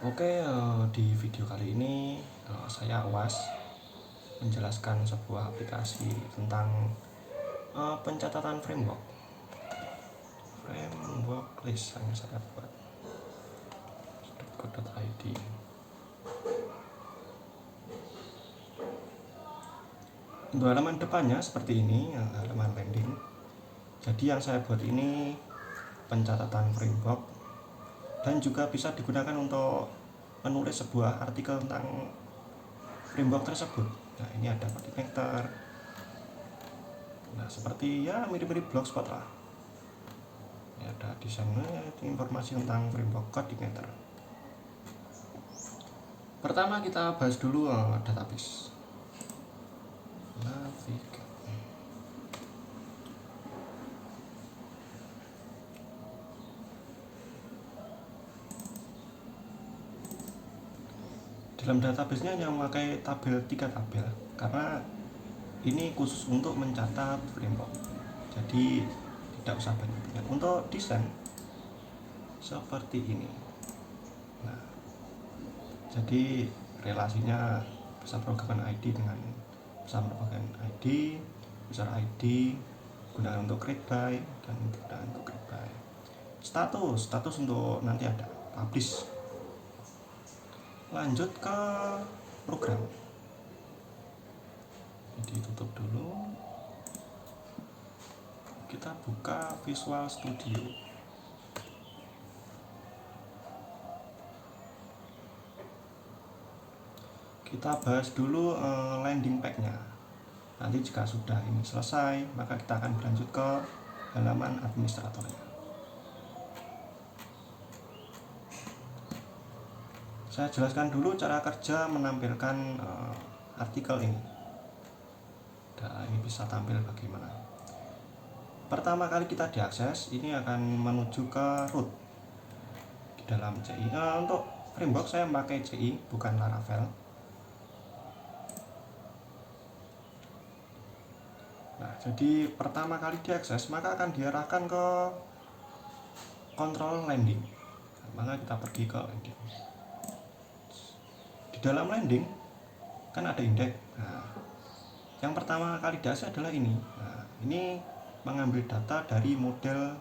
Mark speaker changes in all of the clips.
Speaker 1: Di video kali ini saya Awas menjelaskan sebuah aplikasi tentang pencatatan framework list yang saya buat .co.id. Untuk halaman depannya seperti ini, halaman landing. Jadi yang saya buat ini pencatatan framework dan juga bisa digunakan untuk menulis sebuah artikel tentang framework tersebut. Nah, ini ada coordinator. Nah, seperti ya mirip-mirip blogspot lah. Ini ada desainnya, informasi tentang framework coordinator. Pertama kita bahas dulu database. Dalam database-nya hanya memakai tabel 3 tabel karena ini khusus untuk mencatat framework. Jadi tidak usah banyak-banyak. Untuk desain seperti ini. Nah, jadi relasinya besar programan ID dengan besar programan ID, user ID gunakan untuk create by dan gunakan untuk create by. Status untuk nanti ada publish. Lanjut ke program. Jadi tutup dulu. Kita buka Visual Studio. Kita bahas dulu landing page-nya. Nanti jika sudah ini selesai, maka kita akan berlanjut ke halaman administratornya. Saya jelaskan dulu cara kerja menampilkan artikel ini. Nah, ini bisa tampil bagaimana. Pertama kali kita diakses, ini akan menuju ke root di dalam CI. Untuk framework saya memakai CI, bukan Laravel. Nah, jadi pertama kali diakses, maka akan diarahkan ke control landing. Nah, maka kita pergi ke landing. Di dalam landing kan ada indeks. Nah, yang pertama kali diakses adalah ini. Nah, ini mengambil data dari model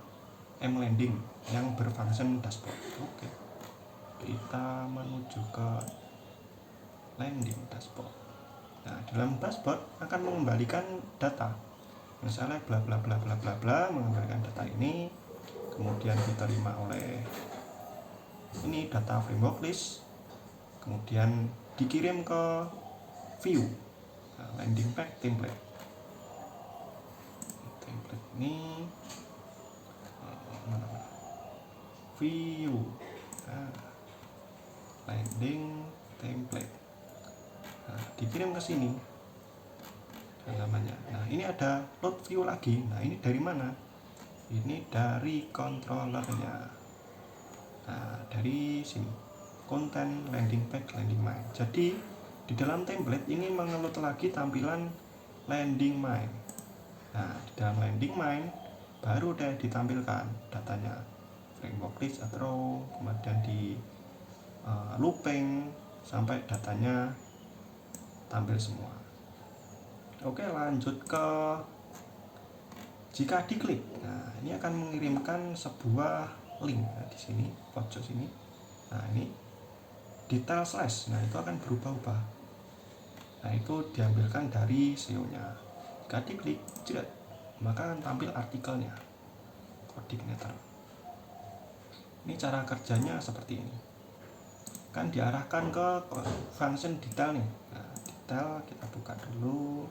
Speaker 1: mLanding yang berfunction dashboard. Oke. Kita menuju ke landing dashboard. Nah, dalam dashboard akan mengembalikan data. Misalnya bla bla bla bla bla bla mengembalikan data ini, kemudian diterima oleh ini data framework list, kemudian dikirim ke view. Nah, landing page template ini view. Nah, landing template. Nah, dikirim ke sini halamannya. Nah, ini ada load view lagi. Nah, ini dari mana? Ini dari controllernya. Nah, dari sini content landing page landing main. Jadi di dalam template ini mengelut lagi tampilan landing main. Nah, di dalam landing main baru deh ditampilkan datanya framework list atau kemudian di looping sampai datanya tampil semua. Oke, lanjut ke jika diklik. Nah, ini akan mengirimkan sebuah link. Nah, di sini pojok sini. Nah, ini detail slash. Nah, itu akan berubah-ubah. Nah, itu diambilkan dari SEO-nya. Jika diklik, maka akan tampil artikelnya. Coordinator. Ini cara kerjanya seperti ini. Kan diarahkan ke function detail nih. Nah, detail kita buka dulu.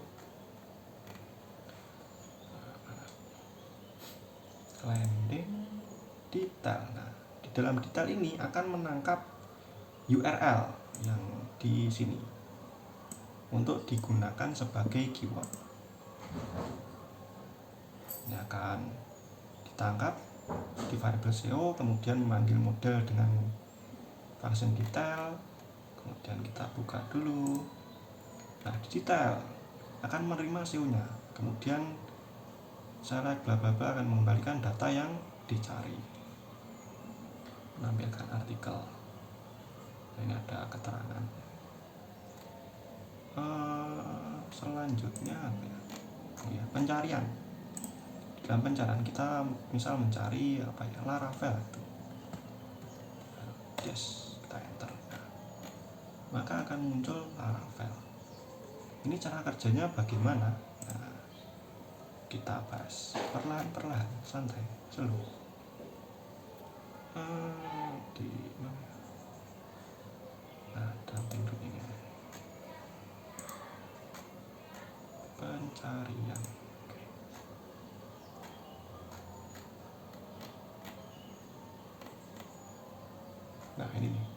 Speaker 1: Landing detail. Nah, di dalam detail ini akan menangkap URL yang di sini untuk digunakan sebagai keyword. Ini akan ditangkap di variabel SEO, kemudian memanggil model dengan function detail, kemudian kita buka dulu. Nah, di detail akan menerima SEO-nya, kemudian select bla bla bla akan mengembalikan data yang dicari, menampilkan artikel. ada keterangan. Selanjutnya apa ya? Oh ya, pencarian. Dalam pencarian kita misal mencari apa ya, Laravel itu. Yes, kita enter. Nah, maka akan muncul Laravel. Ini cara kerjanya bagaimana? Nah, kita bahas perlahan-perlahan, santai, slow. Di mana? Nah, dalam pintu ini pencarian. Oke. Nah ini nih.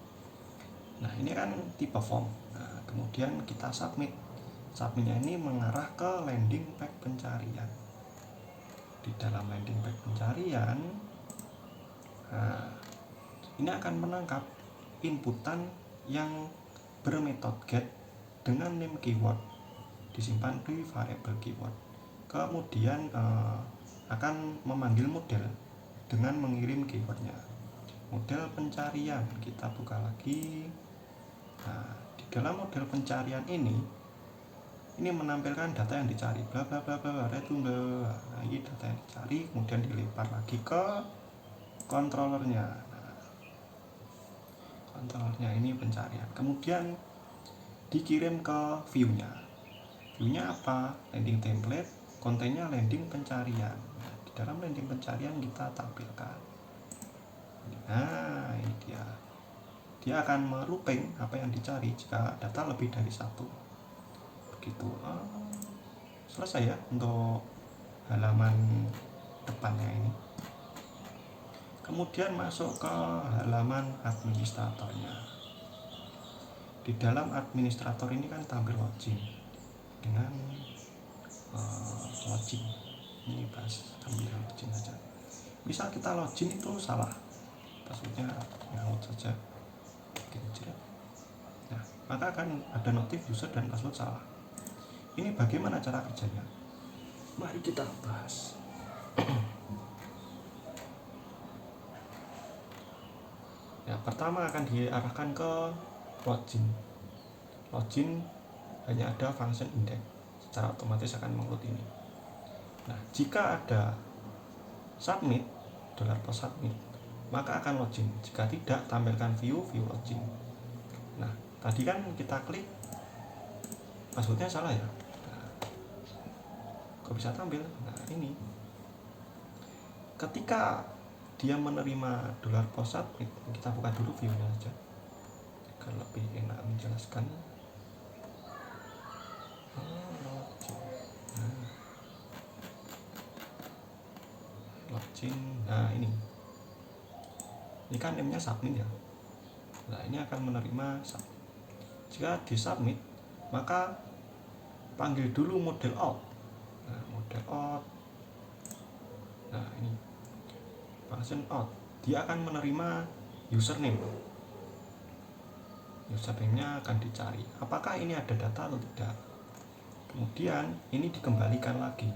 Speaker 1: Nah ini kan tipe form. Nah kemudian kita submit. Submitnya ini mengarah ke landing page pencarian. Di dalam landing page pencarian, nah, ini akan menangkap inputan yang bermetode get dengan name keyword disimpan di variable keyword. Kemudian akan memanggil model dengan mengirim keywordnya. Model pencarian kita buka lagi. Nah, di dalam model pencarian ini menampilkan data yang dicari, bla bla bla bla, return. Nah, ini data yang dicari, kemudian dilempar lagi ke controllernya. Nah, controllernya ini pencarian, kemudian dikirim ke view-nya. View-nya apa? Landing template, kontennya landing pencarian. Nah, di dalam landing pencarian kita tampilkan. Nah, ini dia akan melooping apa yang dicari jika data lebih dari satu. Begitu. Selesai ya untuk halaman depannya ini. Kemudian masuk ke halaman administratornya. Di dalam administrator ini kan tampil login dengan login. Ini bahas ambil login aja. Misal kita login itu salah, passwordnya ngaut saja. Nah, maka akan ada notif user dan password salah. Ini bagaimana cara kerjanya? Mari kita bahas. Ya, pertama akan diarahkan ke login. Login hanya ada function index, secara otomatis akan mengload ini. Nah, jika ada submit, $submit, maka akan login. Jika tidak, tampilkan view login. Nah, tadi kan kita klik, passwordnya salah ya. Nah, kok bisa tampil? Nah, ini ketika dia menerima $submit, kita buka dulu view-nya aja agar lebih enak menjelaskan. Login. Nah, ini kan name-nya submit ya. Nah, ini akan menerima submit. Jika di submit, maka panggil dulu model out. Nah, model out. Nah, ini function out. Dia akan menerima username. Username-nya akan dicari. Apakah ini ada data atau tidak? Kemudian ini dikembalikan lagi.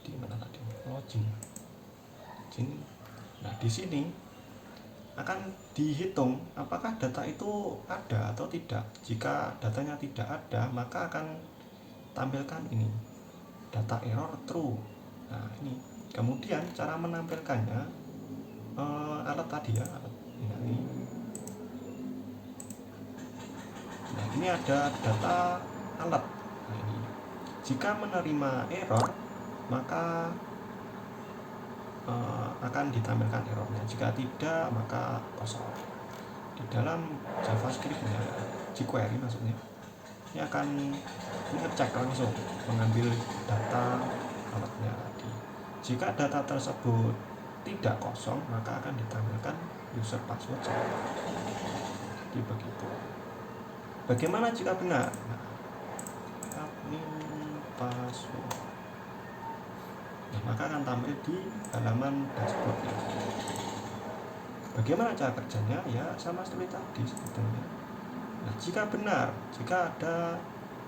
Speaker 1: Di mana tadi? Login. Nah, di sini akan dihitung apakah data itu ada atau tidak. Jika datanya tidak ada, maka akan tampilkan ini, data error true. Nah, ini kemudian cara menampilkannya, alat tadi ya, alat ini. Nah, ini ada data alat. Nah, ini jika menerima error, maka akan ditampilkan errornya. Jika tidak, maka kosong. Di dalam JavaScript-nya, jQuery maksudnya, ini akan ngecek langsung, mengambil data alatnya tadi. Jika data tersebut tidak kosong, maka akan ditampilkan user password saja. Jadi begitu. Bagaimana jika benar? Nah, admin password. Nah, maka akan tampil di halaman dashboardnya. Bagaimana cara kerjanya? Ya sama seperti tadi sebetulnya. Nah, jika benar, jika ada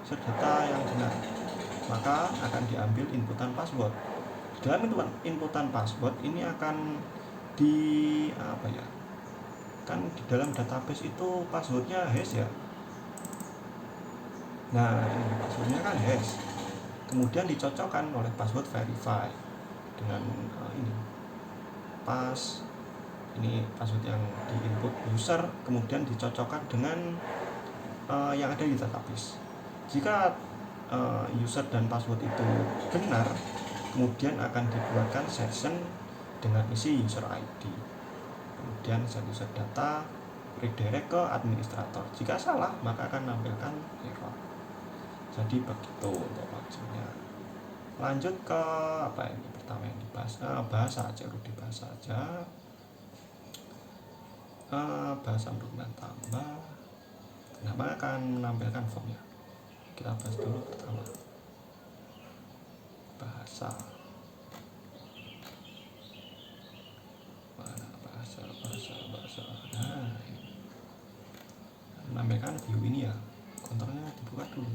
Speaker 1: user data yang benar, maka akan diambil inputan password. Dalam inputan password ini akan kan di dalam database itu passwordnya hash ya. Nah ini passwordnya kan hash, kemudian dicocokkan oleh password verify dengan ini pas ini password yang di input user, kemudian dicocokkan dengan yang ada di database. Jika user dan password itu benar, kemudian akan dibuatkan session dengan isi user ID, kemudian set user data redirect ke administrator. Jika salah maka akan menampilkan error. Jadi begitu untuk maksudnya. Lanjut ke apa ini pertama yang dibahas, bahasa aja, Rudy bahasa aja. Bahasa dokumen tambah, kenapa akan menampilkan formnya. Kita bahas dulu pertama bahasa. Mana bahasa. Nah ini menampilkan view ini ya, kontrolnya dibuka dulu,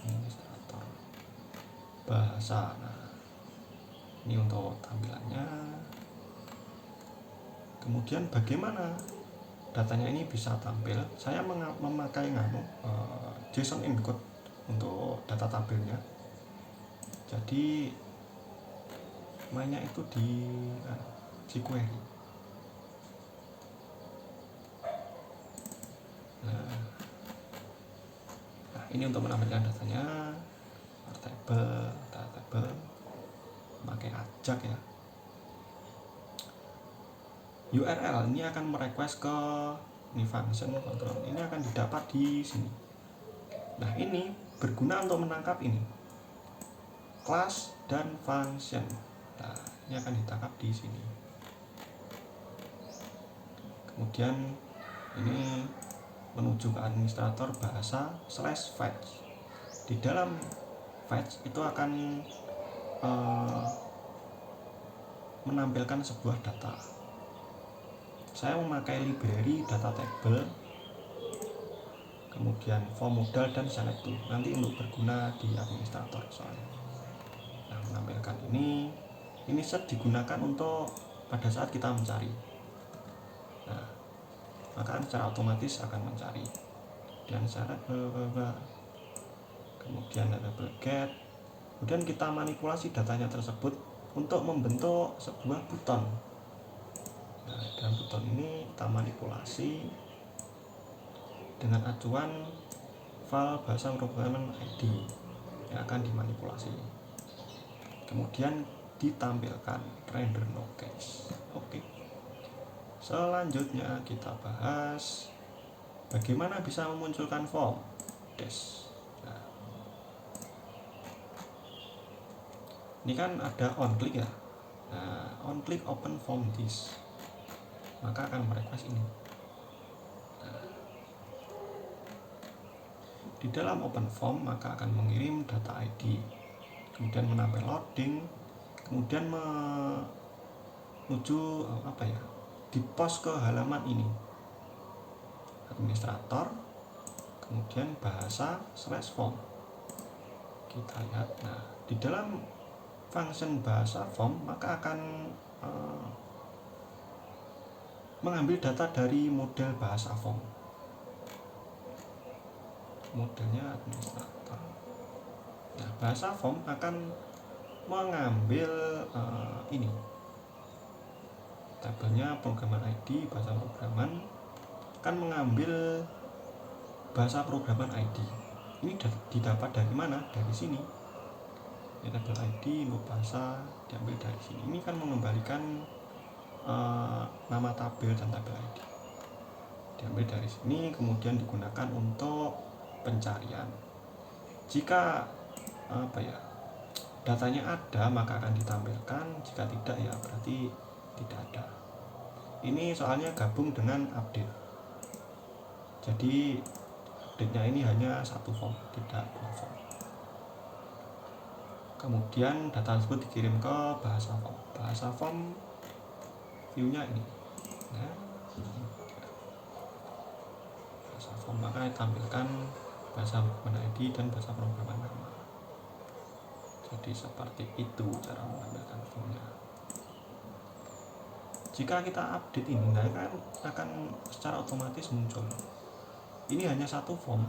Speaker 1: administrator bahasa. Nah ini untuk tampilannya. Kemudian bagaimana datanya ini bisa tampil? Saya memakai JSON encode untuk data tabelnya. Jadi mainnya itu di jQuery. Nah ini untuk menampilkan datanya, table pakai ajak ya. URL ini akan merequest ke ini function control, ini akan didapat di sini. Nah ini berguna untuk menangkap ini class dan function. Nah ini akan ditangkap di sini. Kemudian ini menuju ke administrator bahasa /fetch. Di dalam fetch itu akan menampilkan sebuah data. Saya memakai library data table, kemudian form modal dan select to, nanti untuk berguna di administrator soalnya. Nah menampilkan ini set digunakan untuk pada saat kita mencari. Nah maka secara otomatis akan mencari dan syarat kemudian double get, kemudian kita manipulasi datanya tersebut untuk membentuk sebuah buton. Nah dalam buton ini kita manipulasi dengan acuan file bahasa pemrograman ID yang akan dimanipulasi, kemudian ditampilkan render no case. Oke. Selanjutnya kita bahas bagaimana bisa memunculkan form dash. Nah, ini kan ada on click ya. Nah, on click open form this, maka akan merequest ini. Nah, di dalam open form maka akan mengirim data ID, kemudian menampil loading, kemudian menuju di post ke halaman ini administrator, kemudian bahasa /form. Kita lihat. Nah di dalam function bahasa form maka akan mengambil data dari model bahasa form. Modelnya administrator. Nah bahasa form akan mengambil ini tabelnya programan ID, bahasa programan kan mengambil bahasa programan ID. Ini didapat dari mana? Dari sini. Ini tabel ID untuk bahasa diambil dari sini. Ini kan mengembalikan nama tabel dan tabel ID. Diambil dari sini, kemudian digunakan untuk pencarian. Jika datanya ada maka akan ditampilkan, jika tidak ya berarti tidak ada. Ini soalnya gabung dengan update, jadi update-nya ini hanya satu form, tidak dua form. Kemudian data tersebut dikirim ke bahasa form. Bahasa form view-nya ini. Nah, bahasa form maka ditampilkan bahasa programan ID dan bahasa programan nama. Jadi seperti itu cara menambahkan formnya. Jika kita update ini, nah kan akan secara otomatis muncul. Ini hanya satu form,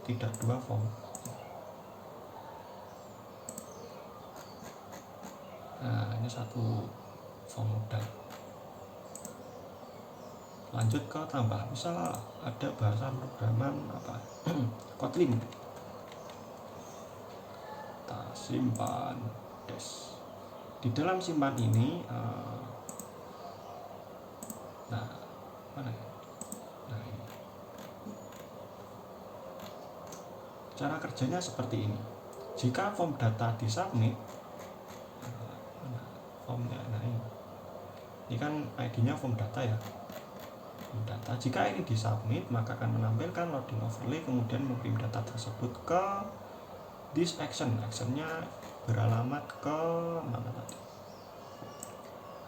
Speaker 1: tidak dua form. Nah, ini satu form modal. Lanjut ke tambah, misal ada bahasa programan apa Kotlin, kita simpan dash. Di dalam simpan ini nah mana ya? Nah, ini cara kerjanya seperti ini. Jika form data disubmit, formnya, nah ini kan ID-nya form data ya, form data. Jika ini disubmit, maka akan menampilkan loading overlay, kemudian mengirim data tersebut ke this action. Actionnya beralamat ke mana tadi?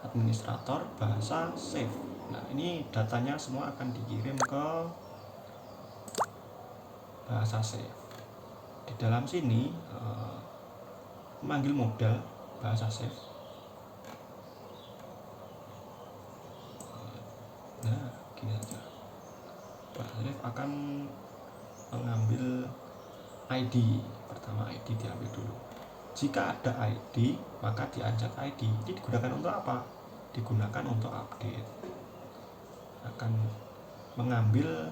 Speaker 1: Administrator bahasa save. Nah, ini datanya semua akan dikirim ke bahasa save. Di dalam sini memanggil modal bahasa save. Nah, gini saja. Bahasa save akan mengambil ID. Pertama ID diambil dulu. Jika ada ID, maka diancet ID. Ini digunakan untuk apa? Digunakan untuk update. Akan mengambil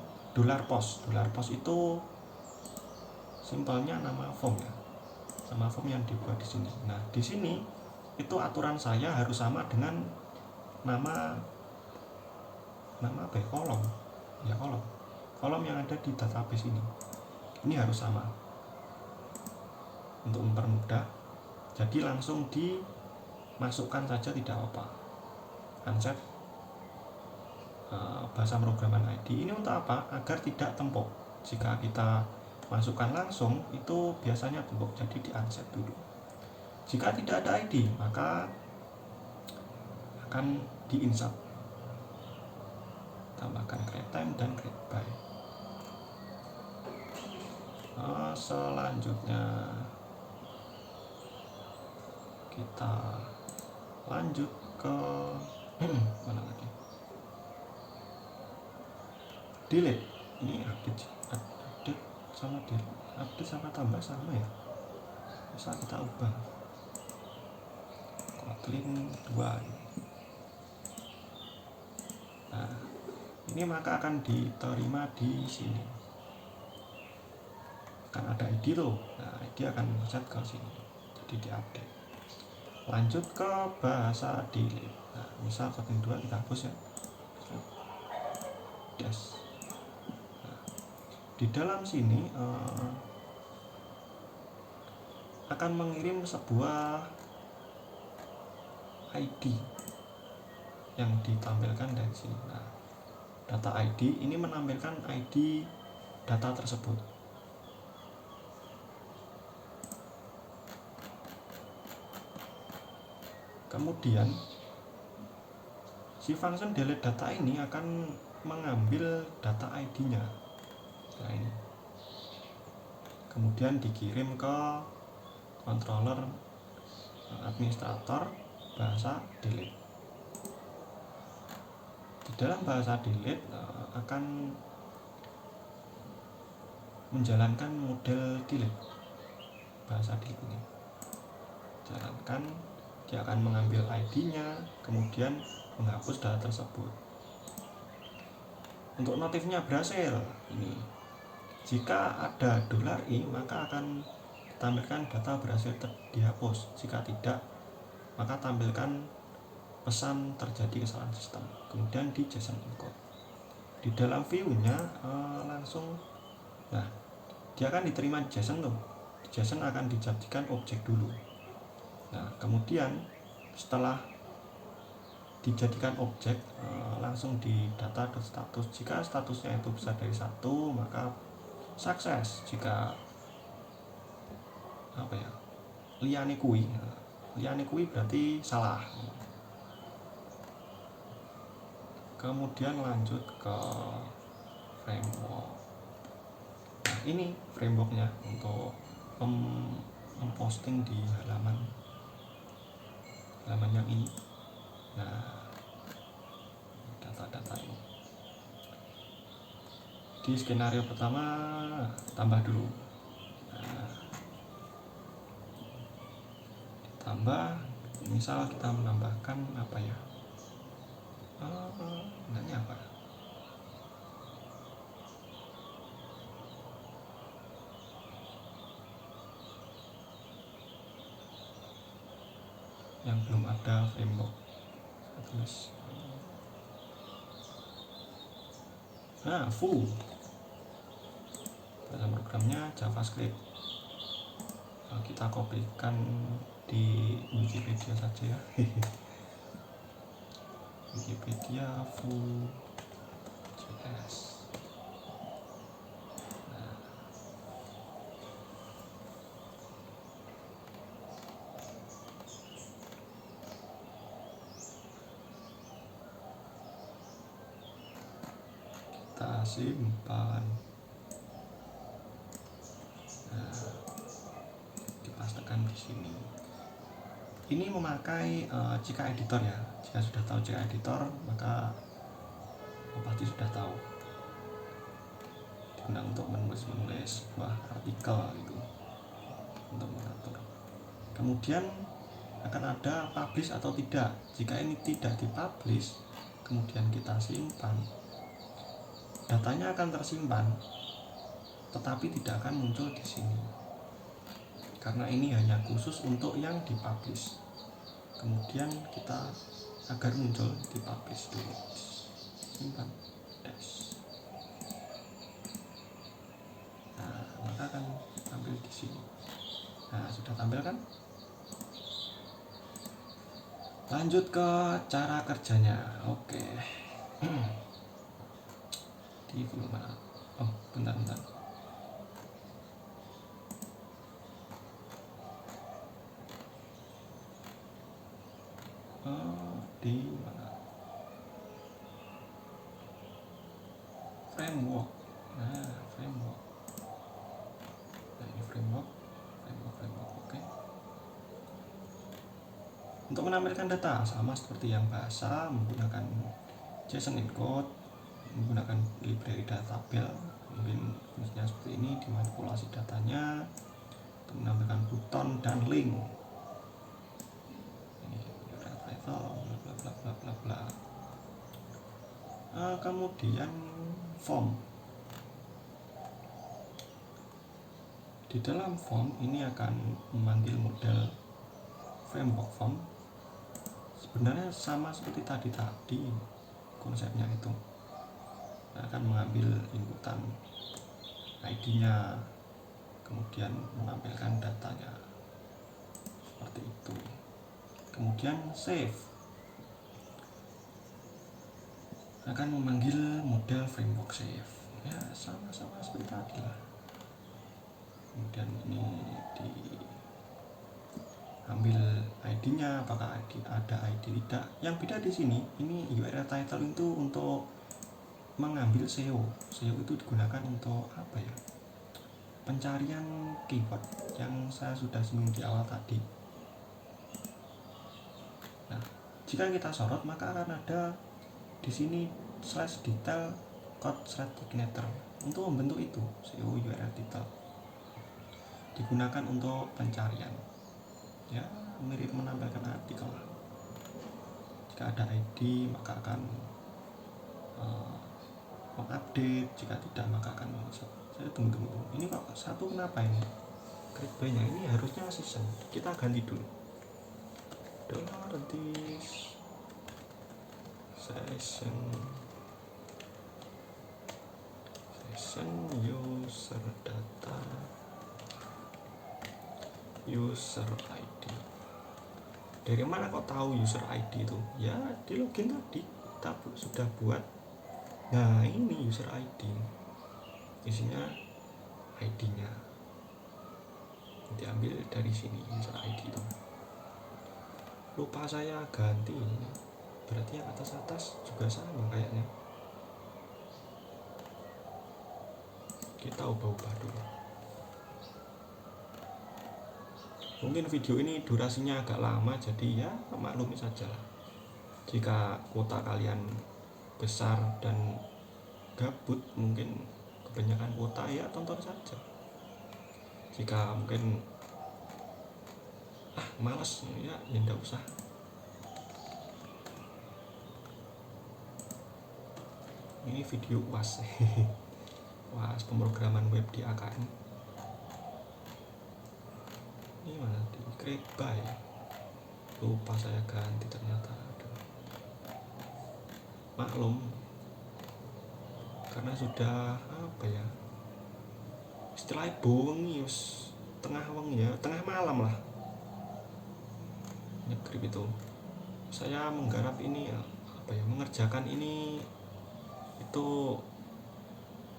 Speaker 1: $post. $post itu simpelnya nama form ya. Nama form yang dibuat di sini. Nah, di sini itu aturan saya harus sama dengan nama apa ya? Kolom. Ya, kolom. Kolom yang ada di database ini. Ini harus sama. Untuk mempermudah, jadi langsung dimasukkan saja, tidak apa, unset bahasa programan ID. Ini untuk apa? Agar tidak tempok. Jika kita masukkan langsung, itu biasanya tempok, jadi di unset dulu. Jika tidak ada ID, maka akan di-insert. Tambahkan create time dan create by. Selanjutnya kita lanjut ke mana lagi? Delete. Ini update sama delete. Update sama tambah sama ya. Bisa kita ubah. Kotlin 2. Nah, ini maka akan diterima di sini. Kan ada ID tuh. Nah, ID akan set ke sini. Jadi diupdate. Lanjut ke bahasa delete. Nah, misal Kotlin 2 kita hapus ya. Dash. Nah, di dalam sini akan mengirim sebuah ID yang ditampilkan dari sini. Nah, data ID ini menampilkan ID data tersebut. Kemudian si function delete data ini akan mengambil data ID-nya. Nah, ini. Kemudian dikirim ke controller administrator bahasa delete. Di dalam bahasa delete akan menjalankan model delete. Bahasa delete ini jalankan, dia akan mengambil ID-nya, kemudian menghapus data tersebut. Untuk notifnya berhasil ini. Jika ada $i, maka akan tampilkan data berhasil dihapus. Jika tidak, maka tampilkan pesan terjadi kesalahan sistem. Kemudian di JSON encode. Di dalam view-nya langsung, nah, dia akan diterima di JSON tuh. Di JSON akan dijadikan objek dulu. Nah, kemudian setelah dijadikan objek, langsung di data.status. Jika statusnya itu besar dari 1, maka sukses. Jika apa ya, liyane kuwi berarti salah. Kemudian lanjut ke framework. Nah, ini frameworknya untuk memposting di halaman yang ini. Nah, Di skenario pertama tambah dulu. Nah, ditambah, misal kita menambahkan apa ya, nanya apa, yang belum ada framework. Saya tulis full bahasa programnya JavaScript. Kita kopikan di Wikipedia saja ya. Wikipedia full JS. Kita simpan. Dipastikan di sini. Ini memakai jika editor ya. Jika sudah tahu jika editor, maka pasti sudah tahu. Digunakan untuk menulis sebuah artikel gitu, untuk mengatur. Kemudian akan ada publish atau tidak. Jika ini tidak dipublish, kemudian kita simpan, datanya akan tersimpan, tetapi tidak akan muncul di sini, karena ini hanya khusus untuk yang dipublish. Kemudian kita agar muncul dipublish dulu, simpan dash. Nah, maka akan tampil di sini. Nah, sudah tampil kan? Lanjut ke cara kerjanya. Oke. Di mana? Oh, bentar. Di mana? Framework. Nah, framework. Nah, ini framework. Oke. Untuk menampilkan data sama seperti yang bahasa, menggunakan JSON encode, menggunakan library databel, mungkin fungsinya seperti ini, dimanipulasi datanya untuk menampilkan button dan link. Ini title, bla bla bla. Kemudian form. Di dalam form ini akan memanggil model framework form. Sebenarnya sama seperti tadi konsepnya itu. Akan mengambil inputan ID-nya, kemudian menampilkan datanya seperti itu. Kemudian save akan memanggil model framework save. Ya, sama-sama seperti tadi lah. Kemudian ini diambil ID-nya, apakah ada ID tidak. Yang beda di sini, ini URL title itu untuk mengambil SEO. SEO itu digunakan untuk apa ya? Pencarian keyword yang saya sudah singgung di awal tadi. Nah, jika kita sorot maka akan ada di sini /detail code /signature untuk membentuk itu SEO URL title. Digunakan untuk pencarian. Ya, mirip menampilkan artikel. Jika ada ID maka akan mengupdate, jika tidak maka akan mengusut. Saya tunggu. Ini kok satu kenapa ini? Klik banyak, ini harusnya season. Kita ganti dulu. $this session user data user ID. Dari mana kok tahu user ID itu? Ya, di login tadi kita sudah buat. Nah, ini user ID, isinya ID-nya diambil dari sini. User ID itu lupa saya ganti, berarti yang atas juga sama kayaknya. Kita ubah dulu. Mungkin video ini durasinya agak lama, jadi ya maklumi saja lah. Jika kuota kalian besar dan gabut, mungkin kebanyakan kuota ya tonton saja. Jika mungkin malas ya tidak usah. Ini video UAS UAS pemrograman web di AKN. Ini mana di create by, lupa saya ganti ternyata. Aduh. Maklum karena sudah apa ya, istilahnya bengi, tengah wengi ya, tengah malam lah nyegrip itu. Saya menggarap ini apa ya, mengerjakan ini itu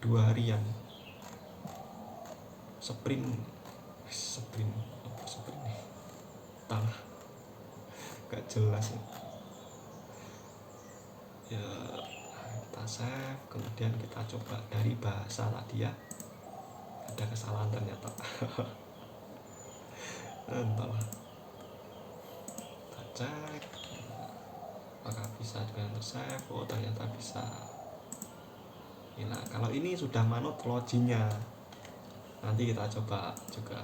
Speaker 1: 2 harian. Sprint tanah gak jelas ya. Kita save, kemudian kita coba dari bahasa tadi ya, ada kesalahan ternyata. Entahlah, kita cek apakah bisa dengan save. Oh ternyata bisa. Nah kalau ini sudah manut loginya, nanti kita coba juga.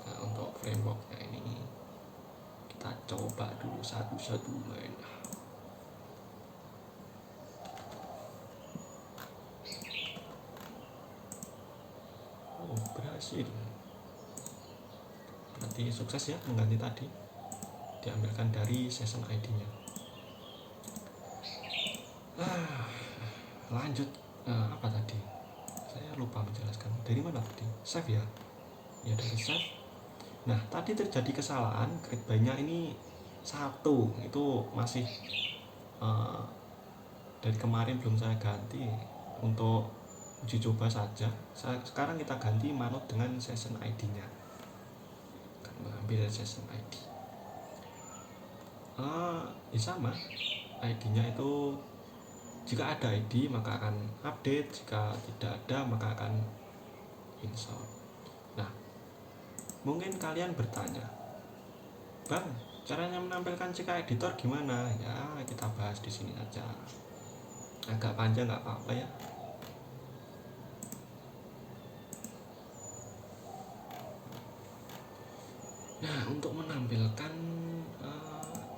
Speaker 1: Nah untuk frameworknya ini kita coba dulu satu-satu main. Oh berhasil, berarti sukses ya mengganti tadi, diambilkan dari session ID-nya. Lanjut apa tadi? Saya lupa menjelaskan. Dari mana tadi? Save ya? Ya dari save. Nah tadi terjadi kesalahan, create by-nya ini 1, itu masih dari kemarin belum saya ganti, untuk uji coba saja. Sekarang kita ganti manut dengan session ID-nya. Akan mengambil session ID. Ya sama, ID-nya itu jika ada ID maka akan update, jika tidak ada maka akan install. Nah, mungkin kalian bertanya, Bang, caranya menampilkan CK editor gimana? Ya, kita bahas di sini aja. Agak panjang nggak apa-apa ya. Nah, untuk menampilkan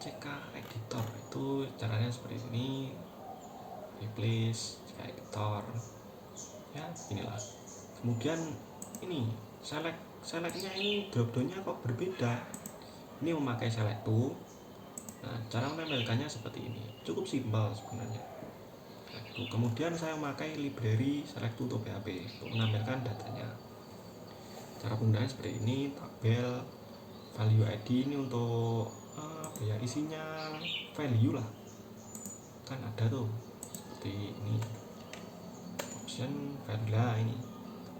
Speaker 1: CK editor itu caranya seperti ini. Replace CK editor. Ya, inilah. Kemudian ini selectnya ini drop-downnya kok berbeda. Ini memakai select to. Nah, cara menampilkannya seperti ini. Cukup simpel sebenarnya. Kemudian saya memakai library select to untuk PHP untuk menampilkan datanya. Cara penggunaannya seperti ini. Tabel value ID ini untuk apa ya, isinya value lah, kan ada tuh seperti ini, option value lah, ini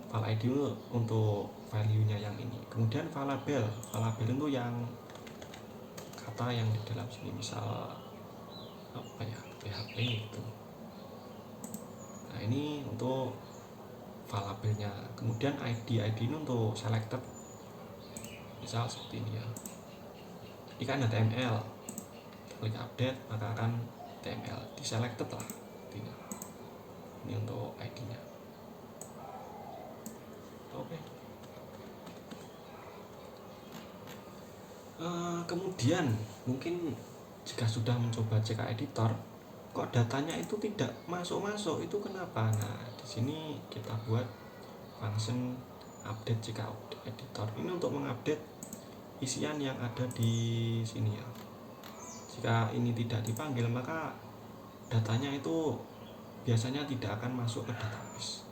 Speaker 1: file ID untuk value nya yang ini. Kemudian valabel itu yang kata yang di dalam sini, misal apa ya, PHP itu. Nah ini untuk valabelnya. Kemudian ID ini untuk selected, misal seperti ini ya, ini kan HTML, klik update maka akan HTML, di selected lah artinya. Ini untuk ID nya. Oke. Kemudian mungkin jika sudah mencoba CK editor kok datanya itu tidak masuk, itu kenapa? Nah di sini kita buat function update CK editor ini untuk mengupdate isian yang ada di sini ya. Jika ini tidak dipanggil maka datanya itu biasanya tidak akan masuk ke database.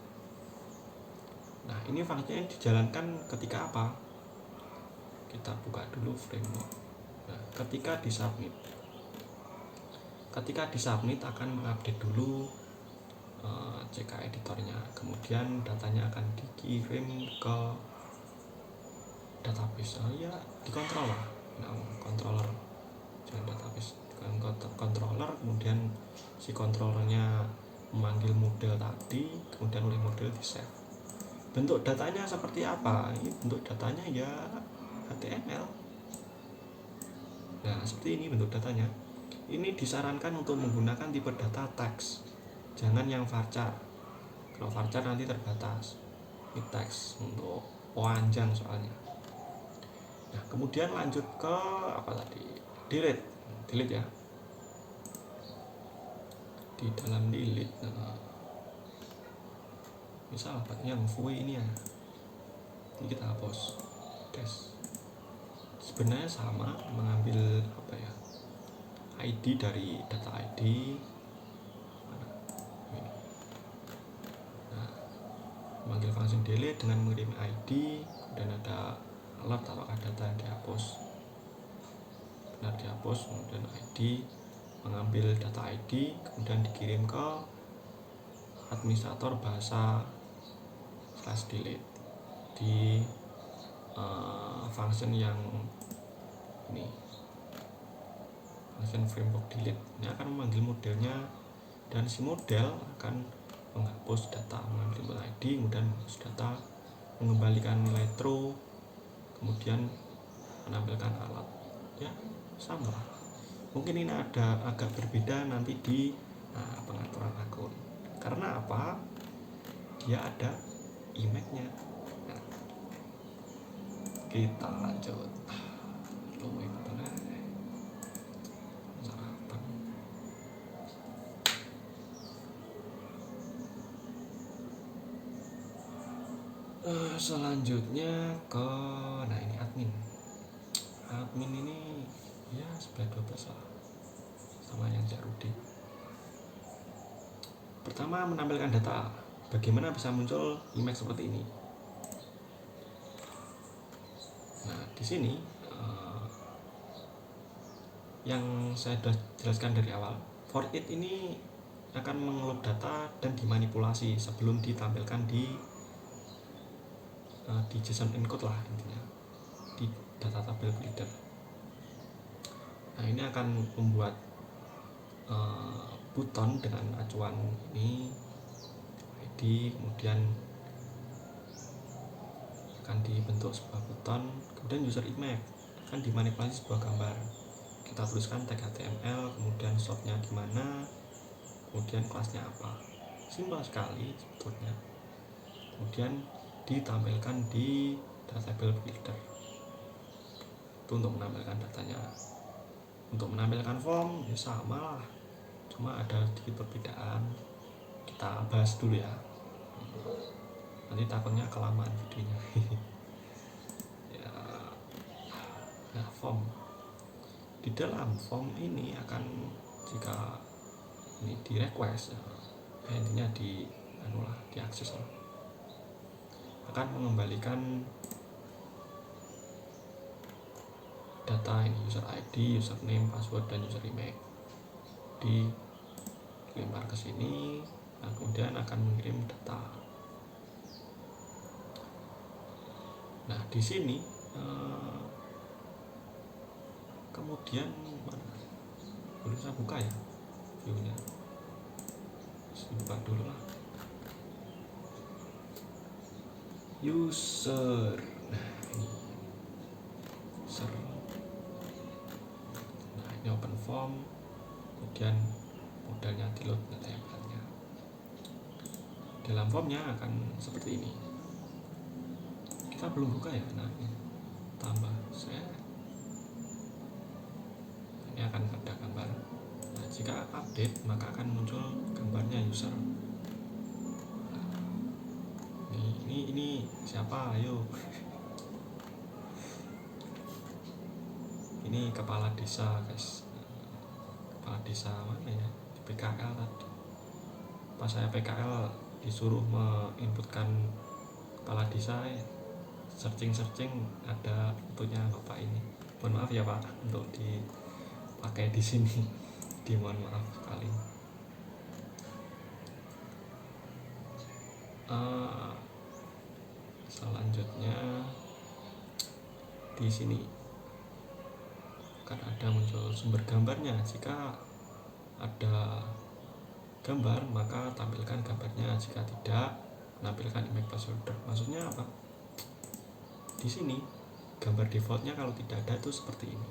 Speaker 1: Nah ini fungsinya dijalankan ketika apa? Kita buka dulu framework. Nah ketika disubmit akan mengupdate dulu CK editornya, kemudian datanya akan dikirim ke database. Ya dikontrol lah, nah, controller jangan database, controller. Kemudian si controllernya memanggil model tadi, kemudian oleh model di save. Bentuk datanya seperti apa? Ini bentuk datanya ya HTML. Nah seperti ini bentuk datanya. Ini disarankan untuk menggunakan tipe data teks. jangan yang varchar. Kalau varchar nanti terbatas. Ini teks untuk panjang soalnya. Nah, kemudian lanjut ke apa tadi? Delete ya. Di dalam delete, misal yang void ini ya, ini kita hapus. Sebenarnya sama, mengambil apa ya, ID dari data ID. Nah, memanggil function delete dengan mengirim ID, dan ada alert apakah data yang dihapus benar dihapus, kemudian ID, mengambil data ID, kemudian dikirim ke administrator bahasa /delete di function yang ini, function framework delete. Ini akan memanggil modelnya, dan si model akan menghapus data, mengambil ID, kemudian menghapus data, mengembalikan nilai true, kemudian menampilkan alat. Ya, sama. Mungkin ini ada agak berbeda nanti di pengaturan akun. Karena apa? Dia ada image-nya. Nah, kita lanjut. Selanjutnya ke ini admin ini ya 11-12 lah, sama yang Jarudi. Pertama, menampilkan data. Bagaimana bisa muncul image seperti ini? Nah, di sini yang saya sudah jelaskan dari awal, for it ini akan mengelola data dan dimanipulasi sebelum ditampilkan di JSON encode lah, intinya di data tabel builder. Nah, ini akan membuat button dengan acuan ini ID, kemudian akan dibentuk sebuah button, kemudian user image akan dimanipulasi sebuah gambar. Kita tuliskan tag HTML, kemudian shopnya gimana, kemudian kelasnya apa. Simpel sekali sebetulnya. Kemudian ditampilkan di data table builder. Itu untuk menampilkan datanya. Untuk menampilkan form ya sama lah, cuma ada sedikit perbedaan. Kita bahas dulu ya, nanti takutnya kelamaan videonya. Ya, nah, form. Di dalam form ini akan, jika ini di request, intinya diakses lah, akan mengembalikan data ini, user ID, username, password, dan user email. Dilempar ke sini, nah, kemudian akan mengirim data. Nah, di sini kemudian mana? Boleh saya buka ya viewnya? Saya buka dulu lah. User, nah ini user. Nah, ini open form, kemudian modelnya di load data yang banyak. Dalam formnya akan seperti ini. Kita belum buka ya, nah ini tambah saya. Ini akan ada gambar. Nah, jika update maka akan muncul gambarnya user. Ini siapa? Ayo. Ini kepala desa, guys. Kepala desa mana ya? Di PKL tadi. Pas saya PKL disuruh menginputkan kepala desa, searching ada fotonya bapak ini. Mohon maaf ya Pak untuk dipakai di sini. Dimohon maaf sekali. Selanjutnya di sini akan ada muncul sumber gambarnya. Jika ada gambar maka tampilkan gambarnya, jika tidak menampilkan image placeholder. Maksudnya apa? Di sini gambar defaultnya kalau tidak ada itu seperti ini.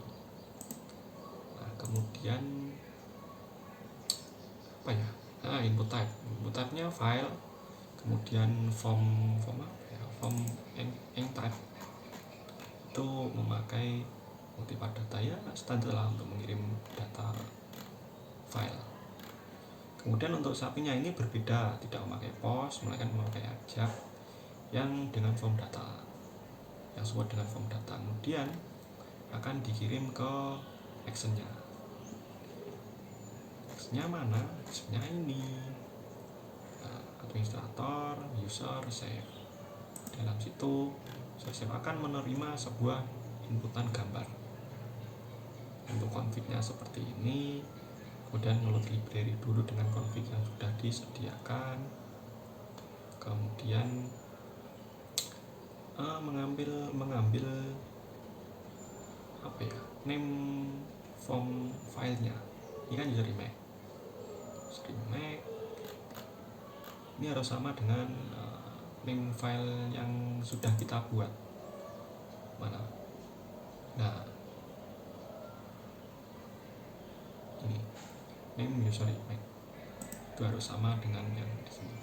Speaker 1: Nah, kemudian apa ya? Nah, input type-nya file, kemudian form eng type itu memakai multipart data, ya standar lah untuk mengirim data file. Kemudian untuk sapinya ini berbeda, tidak memakai post, melainkan memakai ajak yang dengan form data, yang sesuai dengan form data, kemudian akan dikirim ke actionnya. Actionnya mana? Actionnya ini, administrator, user, save. Dalam situ save akan menerima sebuah inputan gambar. Untuk config-nya seperti ini, kemudian ngeload library dulu dengan config yang sudah disediakan, kemudian mengambil apa ya, name form filenya. Ini kan user remake ini harus sama dengan name file yang sudah kita buat. Mana? Nah, ini name user remake itu harus sama dengan yang di sini.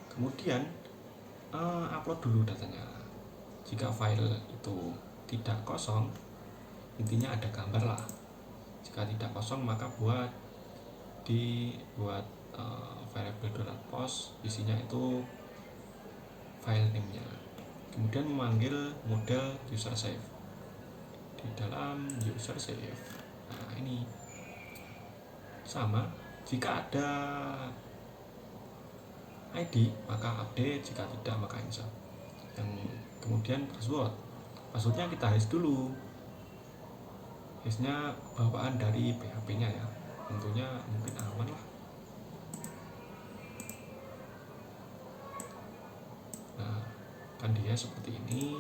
Speaker 1: Kemudian upload dulu datanya. Jika file itu tidak kosong, intinya ada gambar lah. Jika tidak kosong, maka dibuat variable.post, isinya itu file name-nya. Kemudian memanggil model user save di dalam user save. Nah, ini sama, jika ada ID maka update, jika tidak maka insert. Dan kemudian passwordnya kita hash dulu. Hashnya bawaan dari PHP-nya ya, tentunya mungkin aman lah. Nah, kan dia seperti ini,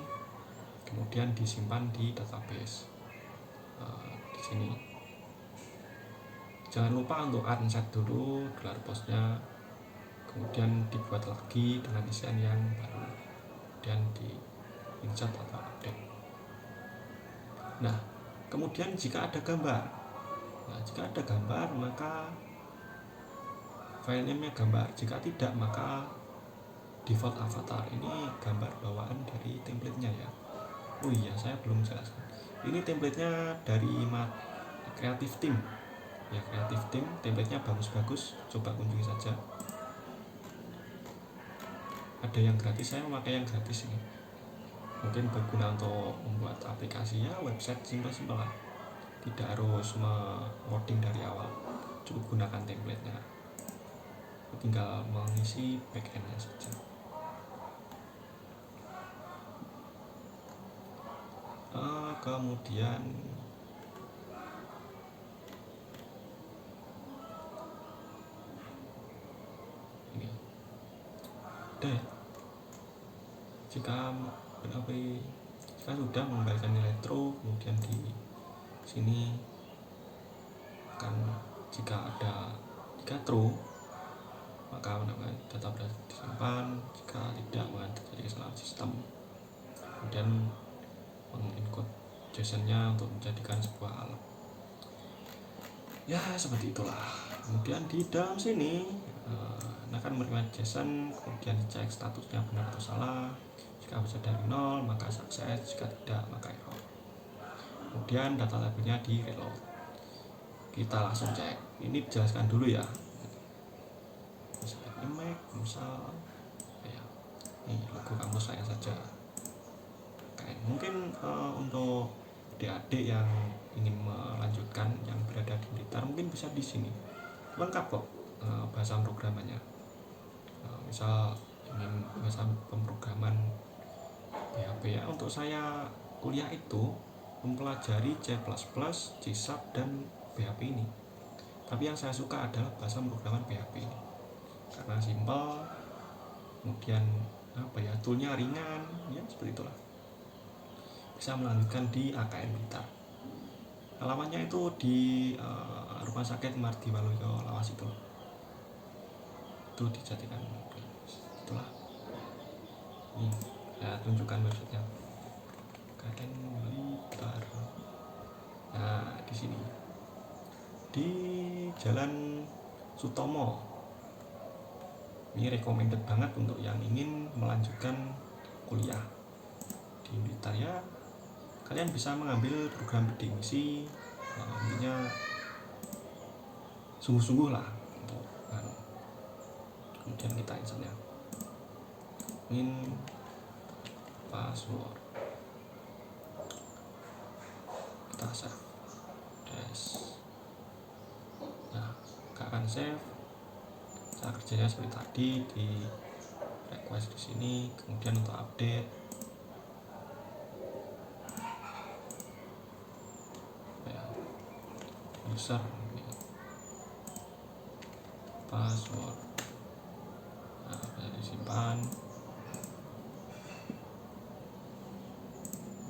Speaker 1: kemudian disimpan di database. Di sini jangan lupa untuk unset dulu gelar postnya, kemudian dibuat lagi dengan isian yang baru dan di insert atau update. Nah, kemudian jika ada gambar, maka file name-nya gambar, jika tidak maka default avatar. Ini gambar bawaan dari template-nya ya. Oh iya, saya belum jelaskan. Ini template-nya dari Creative Team. Ya, Creative Team, template-nya bagus-bagus, coba kunjungi saja. Ada yang gratis, saya memakai yang gratis ini. Mungkin berguna untuk membuat aplikasinya, website simpel-simpel lah. Tidak harus coding dari awal, cukup gunakan template-nya. Tinggal mengisi backend-nya saja. Kemudian ini deh, jika sudah mengembalikan nilai true, kemudian di sini akan jika true maka data berhasil disimpan, jika tidak maka terjadi kesalahan sistem. Kemudian mengencode JSON-nya untuk menjadikan sebuah alat. Ya, seperti itulah. Kemudian di dalam sini akan menerima JSON, kemudian dicek statusnya benar atau salah. Jika bisa dari 0 maka sukses, jika tidak maka error. Kemudian data labelnya di reload. Kita langsung cek. Ini dijelaskan dulu ya. Misal ya, ini logo kampus saya saja. Mungkin untuk adik-adik yang ingin melanjutkan yang berada di Blitar mungkin bisa di sini. Lengkap kok bahasa pemrogramannya. Misal ingin bahasa pemrograman PHP ya, untuk saya kuliah itu mempelajari C++, C#, dan PHP ini. Tapi yang saya suka adalah bahasa pemrograman PHP ini karena simpel, kemudian toolnya ringan, ya seperti itulah. Bisa melanjutkan di AKN Blitar. Alamannya itu di Rumah Sakit Mardi Waluyo Lawas itu dijadikan. Itulah. Ini saya tunjukkan websitenya. AKN Blitar. Nah, di sini di Jalan Sutomo Ini recommended banget untuk yang ingin melanjutkan kuliah di Blitar ya. Kalian bisa mengambil program bidding misi, intinya sungguh-sungguh lah untuk kemudian kita insertnya password, kita save des. Nah, akan save. Cara kerjanya seperti tadi, di request di sini, kemudian untuk update ya, user password, nah, bisa disimpan.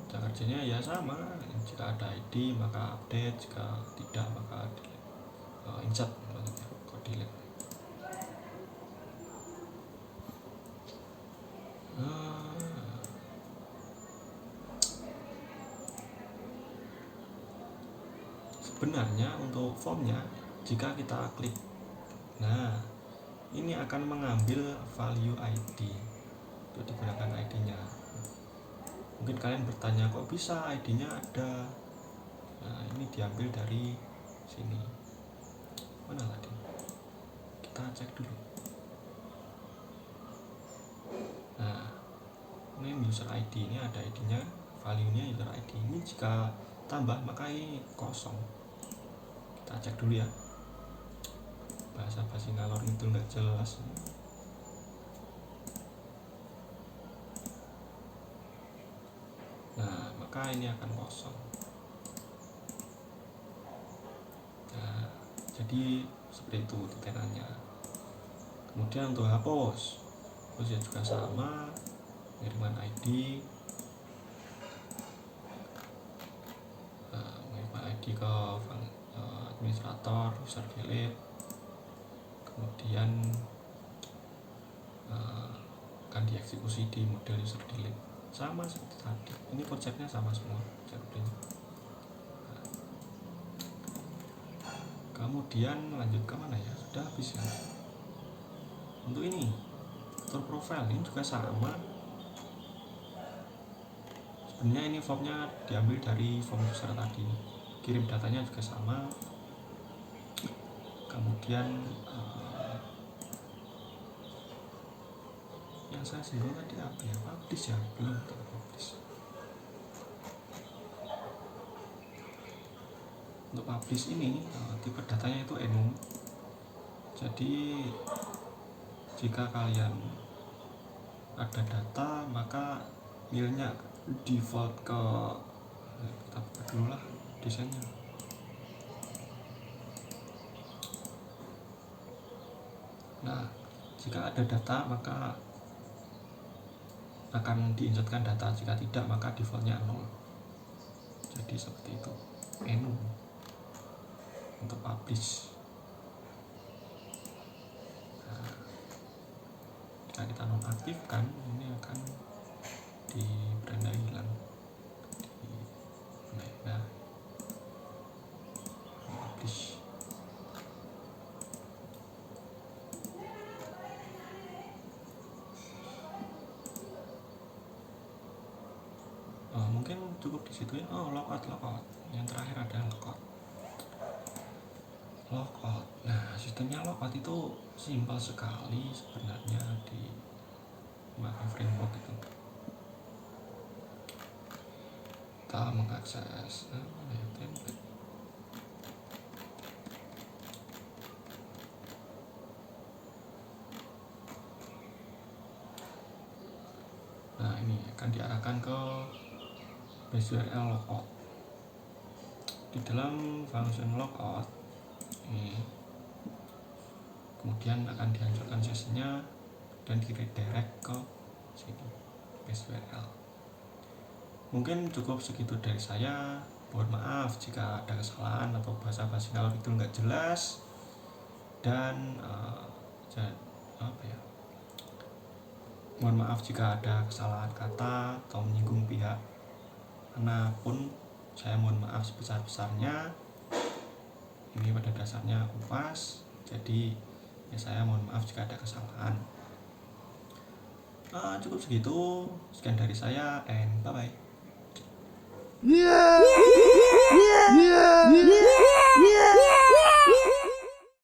Speaker 1: Cara kerjanya ya sama, jika ada ID maka update, jika tidak maka insert maksudnya, delete. Sebenarnya untuk formnya, jika kita klik, nah ini akan mengambil value ID untuk digunakan ID-nya. Mungkin kalian bertanya, kok bisa ID-nya ada? Nah, ini diambil dari sini. Mana tadi? Kita cek dulu. Nah, ini user ID, ini ada ID-nya, value-nya user ID. Ini jika tambah maka ini kosong. Kita cek dulu ya. Bahasa basi ngalor itu nggak jelas. Nah, maka ini akan kosong. Nah, jadi seperti itu detailnya. Kemudian untuk hapus ya juga sama, pengiriman ID, pengiriman ID ke administrator, user delete, kemudian akan dieksekusi di model user delete, sama seperti tadi. Ini konsepnya sama semua. Kemudian lanjut ke mana ya? Sudah habis ya. Untuk ini atur profile ini juga sama. Sebenarnya ini formnya diambil dari form user tadi. Kirim datanya juga sama. Kemudian yang saya singgung tadi apa ya? Publish ya, belum publish. Untuk publish ini tipe datanya itu enum. Jadi jika kalian ada data maka nilainya default ke, kita buka dulu lah desainnya. Nah, jika ada data maka akan diinsertkan data, jika tidak maka defaultnya 0. Jadi seperti itu, enum untuk publish. Nah, jika kita nonaktifkan ini akan di beranda hilang. Nah, publish. Mungkin cukup di situ ya. Logout. Yang terakhir ada logout. Nah, sistemnya logout itu simpel sekali sebenarnya di memakai framework itu. Kita mengakses template. Nah, ini akan diarahkan ke base URL logout. Di dalam function logout ini kemudian akan dihancurkan sesinya dan di-redirect ke sini, base URL. Mungkin cukup segitu dari saya. Mohon maaf jika ada kesalahan atau bahasa basi ngalor itu nggak jelas, dan mohon maaf jika ada kesalahan kata atau menyinggung pihak manapun. Saya mohon maaf sebesar-besarnya. Ini pada dasarnya UAS, jadi Ya, saya mohon maaf jika ada kesalahan. Cukup segitu, sekian dari saya, and bye bye.